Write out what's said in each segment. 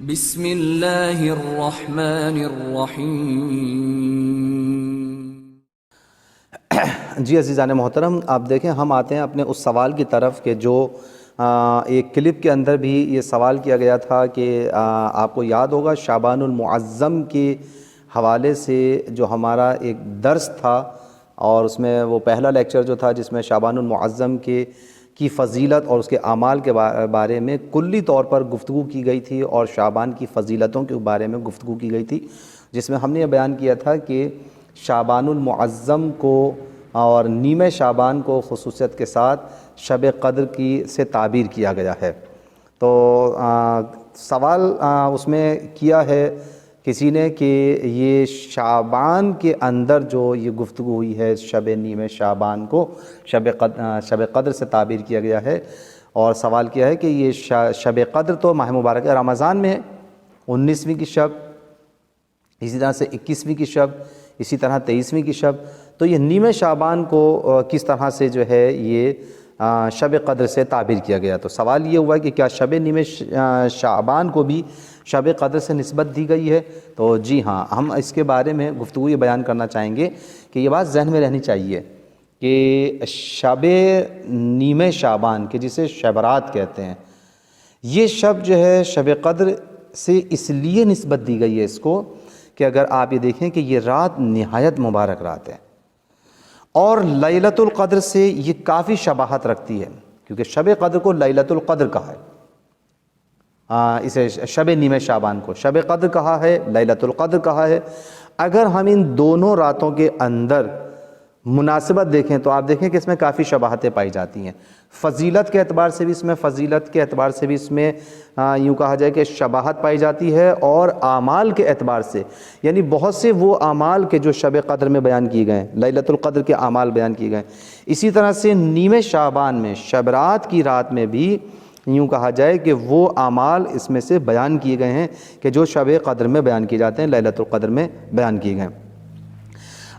بسم اللہ الرحمن الرحیم۔ جی عزیزان محترم، آپ دیکھیں ہم آتے ہیں اپنے اس سوال کی طرف کہ جو ایک کلپ کے اندر بھی یہ سوال کیا گیا تھا کہ آپ کو یاد ہوگا شعبان المعظم کے حوالے سے جو ہمارا ایک درس تھا، اور اس میں وہ پہلا لیکچر جو تھا جس میں شعبان المعظم کی فضیلت اور اس کے اعمال کے بارے میں کلی طور پر گفتگو کی گئی تھی، اور شعبان کی فضیلتوں کے بارے میں گفتگو کی گئی تھی، جس میں ہم نے یہ بیان کیا تھا کہ شعبان المعظم کو اور نیمِ شعبان کو خصوصیت کے ساتھ شب قدر سے تعبیر کیا گیا ہے۔ تو سوال اس میں کیا ہے کسی نے کہ یہ شعبان کے اندر جو یہ گفتگو ہوئی ہے، شب نیمِ شعبان کو شب قدر سے تعبیر کیا گیا ہے، اور سوال کیا ہے کہ یہ شب قدر تو ماہ مبارک رمضان میں ہے، 19ویں کی شب، اسی طرح سے 21ویں کی شب، اسی طرح 23ویں کی شب، تو یہ نیمِ شعبان کو کس طرح سے جو ہے یہ شب قدر سے تعبیر کیا گیا؟ تو سوال یہ ہوا کہ کیا شب نیمِ شعبان کو بھی شب قدر سے نسبت دی گئی ہے؟ تو جی ہاں، ہم اس کے بارے میں گفتگو یہ بیان کرنا چاہیں گے کہ یہ بات ذہن میں رہنی چاہیے کہ شب نیمِ شعبان کہ جسے شب رات کہتے ہیں، یہ شب جو ہے شب قدر سے اس لیے نسبت دی گئی ہے اس کو کہ اگر آپ یہ دیکھیں کہ یہ رات نہایت مبارک رات ہے، اور لیلۃ القدر سے یہ کافی شباہت رکھتی ہے، کیونکہ شب قدر کو لیلۃ القدر کہا ہے، اسے شب نیمِ شعبان کو شب قدر کہا ہے، لیلۃ القدر کہا ہے۔ اگر ہم ان دونوں راتوں کے اندر مناسبت دیکھیں تو آپ دیکھیں کہ اس میں کافی شباہتیں پائی جاتی ہیں، فضیلت کے اعتبار سے بھی اس میں فضیلت کے اعتبار سے بھی اس میں یوں کہا جائے کہ شباہت پائی جاتی ہے، اور اعمال کے اعتبار سے یعنی بہت سے وہ اعمال کے جو شب قدر میں بیان کیے گئے ہیں، لیلۃ القدر کے اعمال بیان کیے گئے ہیں، اسی طرح سے نیمِ شعبان میں شب رات کی رات میں بھی یوں کہا جائے کہ وہ اعمال اس میں سے بیان کیے گئے ہیں کہ جو شب قدر میں بیان کیے جاتے ہیں، لیلۃ القدر میں بیان کیے گئے ہیں۔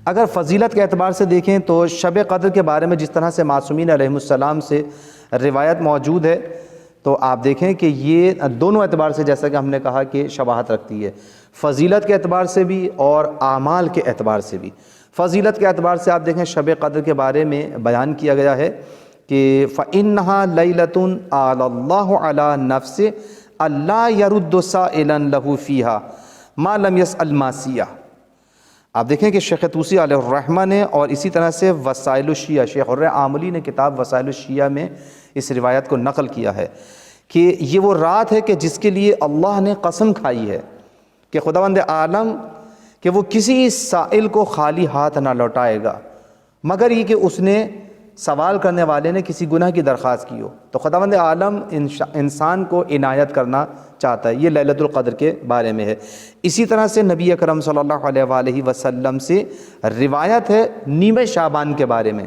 اگر فضیلت کے اعتبار سے دیکھیں تو شب قدر کے بارے میں جس طرح سے معصومین علیہ السلام سے روایت موجود ہے، تو آپ دیکھیں کہ یہ دونوں اعتبار سے جیسا کہ ہم نے کہا کہ شباہت رکھتی ہے، فضیلت کے اعتبار سے بھی اور اعمال کے اعتبار سے بھی۔ فضیلت کے اعتبار سے آپ دیکھیں شب قدر کے بارے میں بیان کیا گیا ہے کہ فَإِنَّهَا لَيْلَةٌ آلَ اللَّهُ عَلَى نَفْسِ أَلَّا يَرُدُّ سَائِلًا لَهُ فِيهَا مَا لَمْ يَسْأَلْ مَاسِيَةً۔ آپ دیکھیں کہ شیخ طوسی علیہ الرحمہ نے اور اسی طرح سے وسائل الشیعہ شیخ عاملی نے کتاب وسائل الشیعہ میں اس روایت کو نقل کیا ہے کہ یہ وہ رات ہے کہ جس کے لیے اللہ نے قسم کھائی ہے کہ خداوند عالم کہ وہ کسی سائل کو خالی ہاتھ نہ لوٹائے گا مگر یہ کہ اس نے سوال کرنے والے نے کسی گناہ کی درخواست کی ہو، تو خداوند عالم انسان کو عنایت کرنا چاہتا ہے۔ یہ لیلۃ القدر کے بارے میں ہے۔ اسی طرح سے نبی اکرم صلی اللہ علیہ وآلہ وسلم سے روایت ہے نیمِ شعبان کے بارے میں،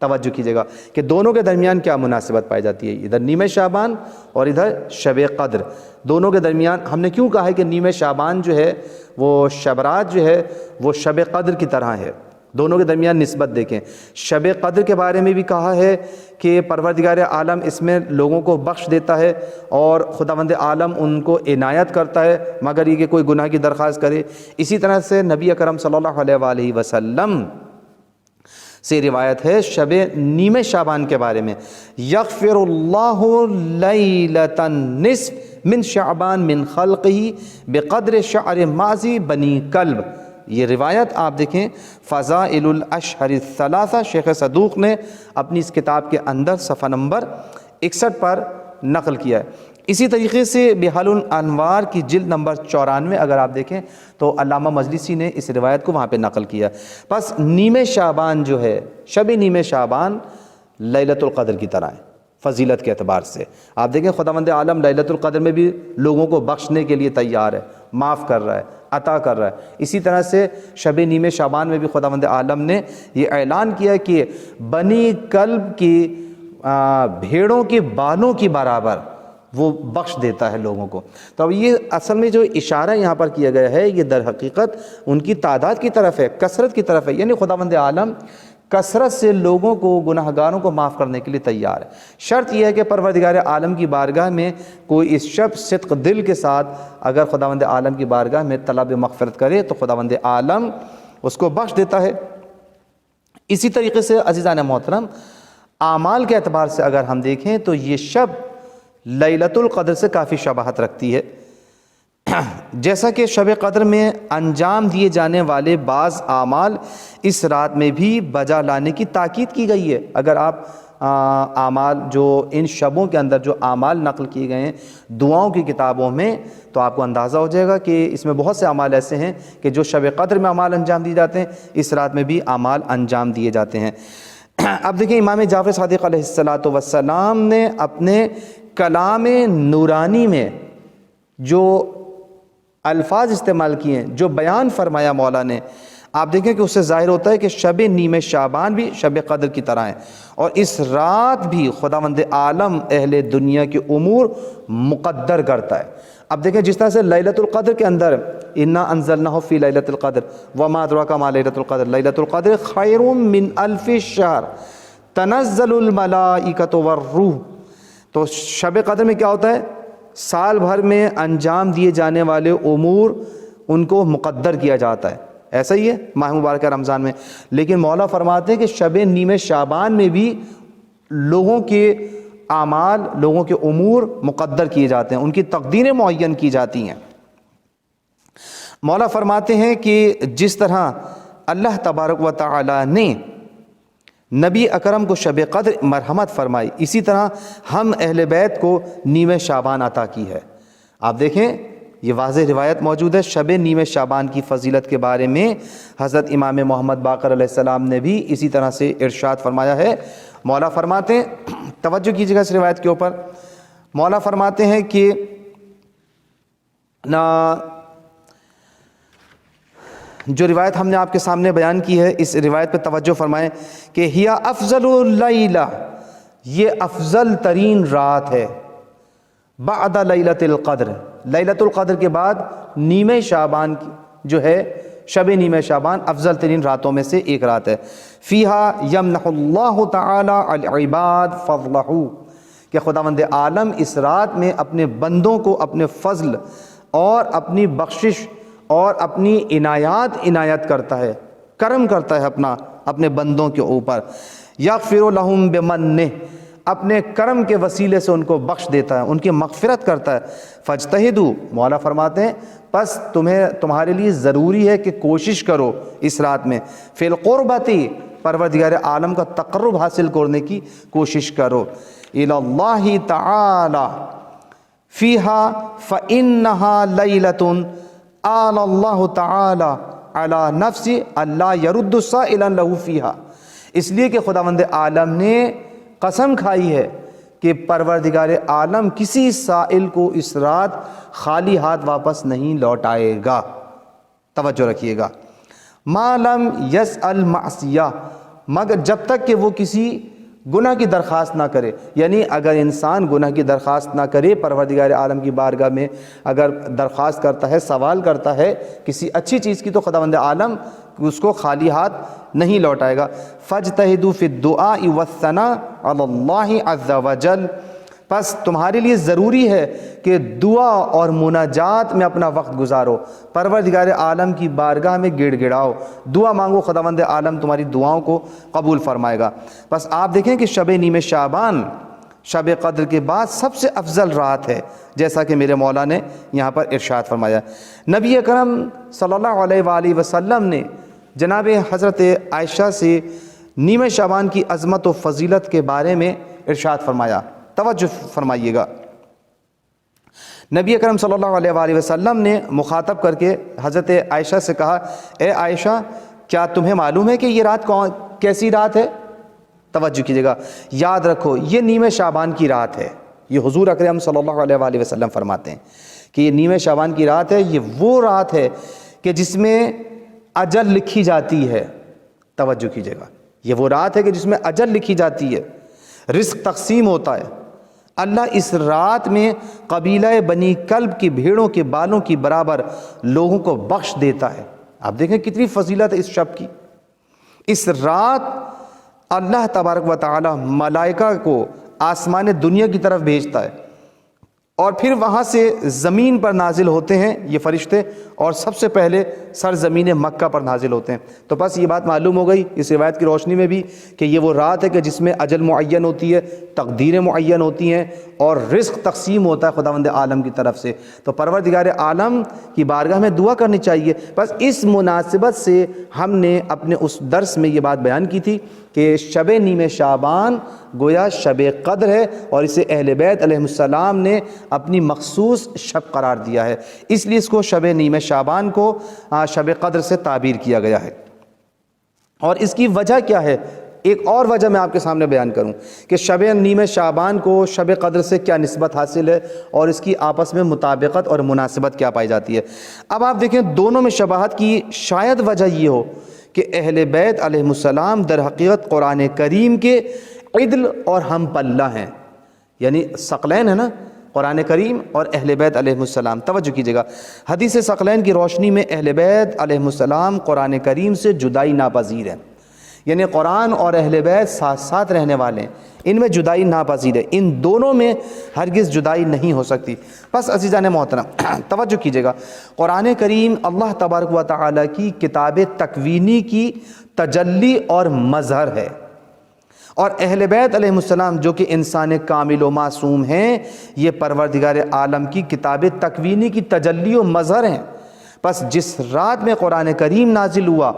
توجہ کیجیے گا کہ دونوں کے درمیان کیا مناسبت پائی جاتی ہے، ادھر نیمِ شعبان اور ادھر شب قدر، دونوں کے درمیان ہم نے کیوں کہا ہے کہ نیمِ شعبان جو ہے وہ شب رات جو ہے وہ شب قدر کی طرح ہے، دونوں کے درمیان نسبت دیکھیں۔ شب قدر کے بارے میں بھی کہا ہے کہ پروردگار عالم اس میں لوگوں کو بخش دیتا ہے اور خداوند عالم ان کو عنایت کرتا ہے مگر یہ کہ کوئی گناہ کی درخواست کرے۔ اسی طرح سے نبی اکرم صلی اللہ علیہ وآلہ وسلم سے روایت ہے شب نیمِ شعبان کے بارے میں، یغفر اللہ لیلۃ النصف من شعبان من خلقہ بقدر شعر ماضی بنی کلب۔ یہ روایت آپ دیکھیں فضائل الاشہر الثلاثہ شیخ صدوق نے اپنی اس کتاب کے اندر صفحہ نمبر 61 پر نقل کیا ہے۔ اسی طریقے سے بحال الانوار کی جلد نمبر 94 اگر آپ دیکھیں تو علامہ مجلسی نے اس روایت کو وہاں پہ نقل کیا۔ بس نیمِ شعبان جو ہے شب نیمِ شعبان لیلۃ القدر کی طرح ہے فضیلت کے اعتبار سے۔ آپ دیکھیں خداوند عالم لیلۃ القدر میں بھی لوگوں کو بخشنے کے لیے تیار ہے، معاف کر رہا ہے، عطا کر رہا ہے۔ اسی طرح سے شب نیمِ شعبان میں بھی خداوند عالم نے یہ اعلان کیا کہ بنی کلب کی بھیڑوں کے بالوں کی برابر وہ بخش دیتا ہے لوگوں کو۔ تو اب یہ اصل میں جو اشارہ یہاں پر کیا گیا ہے یہ در حقیقت ان کی تعداد کی طرف ہے، کثرت کی طرف ہے، یعنی خداوند عالم کثرت سے لوگوں کو، گناہگاروں کو معاف کرنے کے لیے تیار ہے۔ شرط یہ ہے کہ پروردگار عالم کی بارگاہ میں کوئی اس شب صدق دل کے ساتھ اگر خداوند عالم کی بارگاہ میں طلب مغفرت کرے تو خداوند عالم اس کو بخش دیتا ہے۔ اسی طریقے سے عزیزان محترم، اعمال کے اعتبار سے اگر ہم دیکھیں تو یہ شب لیلۃ القدر سے کافی شباہت رکھتی ہے، جیسا کہ شب قدر میں انجام دیے جانے والے بعض اعمال اس رات میں بھی بجا لانے کی تاکید کی گئی ہے۔ اگر آپ اعمال جو ان شبوں کے اندر جو اعمال نقل کیے گئے ہیں دعاؤں کی کتابوں میں، تو آپ کو اندازہ ہو جائے گا کہ اس میں بہت سے اعمال ایسے ہیں کہ جو شب قدر میں اعمال انجام دیے جاتے ہیں، اس رات میں بھی اعمال انجام دیے جاتے ہیں۔ اب دیکھیں، امام جعفر صادق علیہ السلام نے اپنے کلام نورانی میں جو الفاظ استعمال کیے ہیں، جو بیان فرمایا مولا نے، آپ دیکھیں کہ اس سے ظاہر ہوتا ہے کہ شب نیم شعبان بھی شب قدر کی طرح ہے، اور اس رات بھی خداوند عالم اہل دنیا کے امور مقدر کرتا ہے۔ اب دیکھیں، جس طرح سے لیلۃ القدر کے اندر انا انزلناہ فی لیلۃ القدر وما ادراک ما لیلۃ القدر لیلۃ القدر خیر من الف شہر تنزل الملائکۃ والروح، تو شب قدر میں کیا ہوتا ہے؟ سال بھر میں انجام دیے جانے والے امور ان کو مقدر کیا جاتا ہے، ایسا ہی ہے ماہ مبارک رمضان میں۔ لیکن مولا فرماتے ہیں کہ شب نیم شعبان میں بھی لوگوں کے اعمال، لوگوں کے امور مقدر کیے جاتے ہیں، ان کی تقدیریں معین کی جاتی ہیں۔ مولا فرماتے ہیں کہ جس طرح اللہ تبارک و تعالی نے نبی اکرم کو شب قدر مرحمت فرمائی، اسی طرح ہم اہل بیت کو نیم شعبان عطا کی ہے۔ آپ دیکھیں، یہ واضح روایت موجود ہے شب نیم شعبان کی فضیلت کے بارے میں۔ حضرت امام محمد باقر علیہ السلام نے بھی اسی طرح سے ارشاد فرمایا ہے۔ مولا فرماتے ہیں، توجہ کیجیے گا اس روایت کے اوپر، مولا فرماتے ہیں کہ جو روایت ہم نے آپ کے سامنے بیان کی ہے، اس روایت پہ توجہ فرمائیں کہ ہیا افضل اللیلہ، یہ افضل ترین رات ہے، بعد لیلۃ القدر، لیلۃ القدر کے بعد نیم شعبان جو ہے، شب نیم شعبان افضل ترین راتوں میں سے ایک رات ہے۔ فیہا یمنح اللہ تعالی العباد فضلہ، کہ خداوند عالم اس رات میں اپنے بندوں کو اپنے فضل اور اپنی بخشش اور اپنی عنایت کرتا ہے، کرم کرتا ہے اپنے بندوں کے اوپر۔ یغفر لہم بمنہ، اپنے کرم کے وسیلے سے ان کو بخش دیتا ہے، ان کی مغفرت کرتا ہے۔ فاجتہدوا، مولا فرماتے ہیں پس تمہارے لیے ضروری ہے کہ کوشش کرو اس رات میں، فی القربتی، پروردگار عالم کا تقرب حاصل کرنے کی کوشش کرو، الی اللہ تعالی فیہا فانہا لیلۃ آل اللہ تعالی علی نفس اللہ یرد سائلا لہ فیہا، اس لیے کہ خداوند عالم نے قسم کھائی ہے کہ پروردگار عالم کسی سائل کو اس رات خالی ہاتھ واپس نہیں لوٹائے گا۔ توجہ رکھیے گا، ما لم یسأل معصیہ، مگر جب تک کہ وہ کسی گناہ کی درخواست نہ کرے، یعنی اگر انسان گناہ کی درخواست نہ کرے، پروردگار عالم کی بارگاہ میں اگر درخواست کرتا ہے، سوال کرتا ہے کسی اچھی چیز کی، تو خداوند عالم اس کو خالی ہاتھ نہیں لوٹائے گا۔ فاجتہدوا فی الدعاء والثناء علی اللہ عز وجل، پس تمہارے لیے ضروری ہے کہ دعا اور مناجات میں اپنا وقت گزارو، پروردگار عالم کی بارگاہ میں گڑ گڑاؤ، دعا مانگو، خداوند عالم تمہاری دعاؤں کو قبول فرمائے گا۔ بس آپ دیکھیں کہ شب نیم شعبان شب قدر کے بعد سب سے افضل رات ہے، جیسا کہ میرے مولا نے یہاں پر ارشاد فرمایا۔ نبی اکرم صلی اللہ علیہ وآلہ وسلم نے جناب حضرت عائشہ سے نیم شعبان کی عظمت و فضیلت کے بارے میں ارشاد فرمایا، توجہ فرمائیے گا۔ نبی اکرم صلی اللہ علیہ وآلہ وسلم نے مخاطب کر کے حضرت عائشہ سے کہا، اے عائشہ، کیا تمہیں معلوم ہے کہ یہ رات کیسی رات ہے؟ توجہ کیجیے گا، یاد رکھو یہ نیم شعبان کی رات ہے۔ یہ حضور اکرم صلی اللہ علیہ وآلہ وسلم فرماتے ہیں کہ یہ نیم شعبان کی رات ہے، یہ وہ رات ہے کہ جس میں اجل لکھی جاتی ہے۔ توجہ کیجیے گا، یہ وہ رات ہے کہ جس میں اجل لکھی جاتی ہے، رزق تقسیم ہوتا ہے۔ اللہ اس رات میں قبیلہ بنی کلب کی بھیڑوں کے بالوں کی برابر لوگوں کو بخش دیتا ہے۔ آپ دیکھیں کتنی فضیلت ہے اس شب کی۔ اس رات اللہ تبارک و تعالی ملائکہ کو آسمان دنیا کی طرف بھیجتا ہے اور پھر وہاں سے زمین پر نازل ہوتے ہیں یہ فرشتے، اور سب سے پہلے سرزمین مکہ پر نازل ہوتے ہیں۔ تو بس یہ بات معلوم ہو گئی اس روایت کی روشنی میں بھی کہ یہ وہ رات ہے کہ جس میں اجل معین ہوتی ہے، تقدیریں معین ہوتی ہیں اور رزق تقسیم ہوتا ہے خداوند عالم کی طرف سے۔ تو پروردگار عالم کی بارگاہ میں دعا کرنی چاہیے۔ بس اس مناسبت سے ہم نے اپنے اس درس میں یہ بات بیان کی تھی کہ شب نیم شعبان گویا شب قدر ہے، اور اسے اہل بیت علیہ السلام نے اپنی مخصوص شب قرار دیا ہے، اس لیے اس کو شب نیم شعبان کو شب قدر سے تعبیر کیا گیا ہے۔ اور اس کی وجہ کیا ہے؟ ایک اور وجہ میں آپ کے سامنے بیان کروں کہ شب نیم شعبان کو شب قدر سے کیا نسبت حاصل ہے اور اس کی آپس میں مطابقت اور مناسبت کیا پائی جاتی ہے۔ اب آپ دیکھیں دونوں میں شباہت کی شاید وجہ یہ ہو کہ اہل بیت علیہ السلام در حقیقت قرآن کریم کے عدل اور ہم پلہ ہیں، یعنی ثقلین ہے نا، قرآن کریم اور اہل بیت علیہ السلام۔ توجہ کیجیے گا، حدیث ثقلین کی روشنی میں اہل بیت علیہ السلام قرآن کریم سے جدائی ناپذیر ہیں، یعنی قرآن اور اہل بیت ساتھ ساتھ رہنے والے ہیں، ان میں جدائی ناپذیر ہے، ان دونوں میں ہرگز جدائی نہیں ہو سکتی۔ بس عزیزان محترم توجہ کیجیے گا، قرآن کریم اللہ تبارک و تعالی کی کتاب تکوینی کی تجلی اور مظہر ہے، اور اہل بیت علیہ السلام جو کہ انسان کامل و معصوم ہیں یہ پروردگار عالم کی کتاب تکوینی کی تجلی و مظہر ہیں۔ بس جس رات میں قرآن کریم نازل ہوا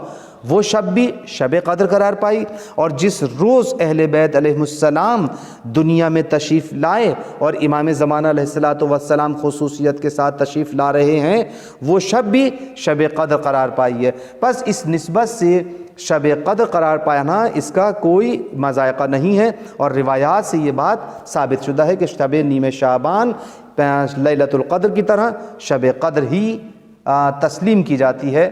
وہ شب بھی شب قدر قرار پائی، اور جس روز اہل بیت علیہ السلام دنیا میں تشریف لائے اور امام زمانہ علیہ السلام خصوصیت کے ساتھ تشریف لا رہے ہیں وہ شب بھی شب قدر قرار پائی ہے۔ بس اس نسبت سے شب قدر قرار پانا اس کا کوئی مذائقہ نہیں ہے، اور روایات سے یہ بات ثابت شدہ ہے کہ شب نیم شعبان لیلۃ القدر کی طرح شب قدر ہی تسلیم کی جاتی ہے